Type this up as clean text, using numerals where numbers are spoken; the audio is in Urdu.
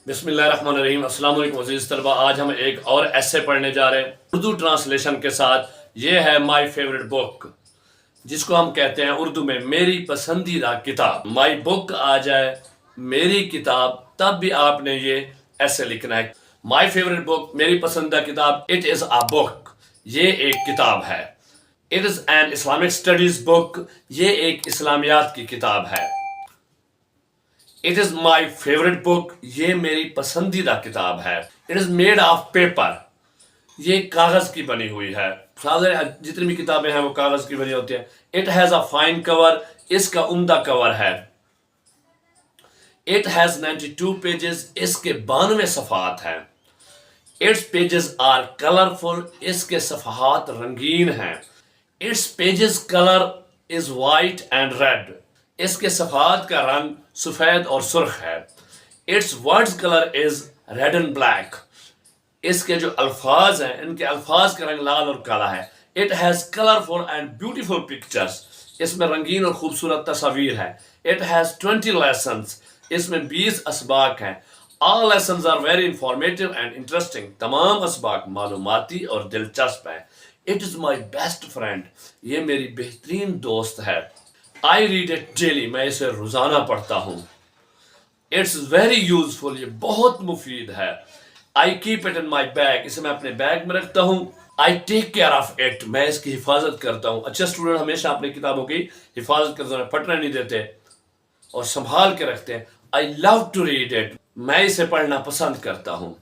بسم اللہ الرحمن الرحیم۔ السلام علیکم عزیز طلبہ، آج ہم ایک اور ایسے پڑھنے جا رہے ہیں اردو ٹرانسلیشن کے ساتھ۔ یہ ہے مائی فیوریٹ بک، جس کو ہم کہتے ہیں اردو میں میری پسندیدہ کتاب۔ مائی بک آ جائے میری کتاب، تب بھی آپ نے یہ ایسے لکھنا ہے۔ مائی فیوریٹ بک، میری پسندیدہ کتاب، اٹ از اے بک، یہ ایک کتاب ہے۔ It is an Islamic studies book, یہ ایک اسلامیات کی کتاب ہے۔ اٹ از مائی فیوریٹ بک، یہ میری پسندیدہ کتاب ہے۔ It is made of paper, یہ کاغذ کی بنی ہوئی ہے۔ جتنی بھی کتابیں ہیں وہ کاغذ کی بنی ہوتی ہیں۔ اٹ ہیز اے فائن کور، اس کا عمدہ کور ہے۔ اٹ ہیز 92 پیجز، اس کے 92 صفحات ہیں۔ اٹس پیجز آر کلرفل، اس کے صفحات رنگین ہیں۔ Its pages colour is white and red, اس کے صفحات کا رنگ سفید اور سرخ ہے۔ Its words colour is red and black, اس کے جو الفاظ ہیں ان کے الفاظ کا رنگ لال اور کالا ہے۔ It has colourful and beautiful pictures, اس میں رنگین اور خوبصورت تصاویر ہے۔ اٹ ہیز 20 لیسنز، اس میں 20 اسباق ہیں۔ All lessons are very informative and interesting, تمام اسباق معلوماتی اور دلچسپ ہیں۔ It is my best friend, یہ میری بہترین دوست ہے۔ I read it daily، میں اسے روزانہ پڑھتا ہوں۔ It's very useful، یہ بہت مفید ہے۔ I keep it in my bag، اسے میں اپنے بیگ میں رکھتا ہوں۔ I take care of it، میں اس کی حفاظت کرتا ہوں۔ اچھا اسٹوڈنٹ ہمیشہ اپنی کتابوں کی حفاظت کرتے ہیں، پھٹنے نہیں دیتے اور سنبھال کے رکھتے ہیں۔ I love to read it، میں اسے پڑھنا پسند کرتا ہوں۔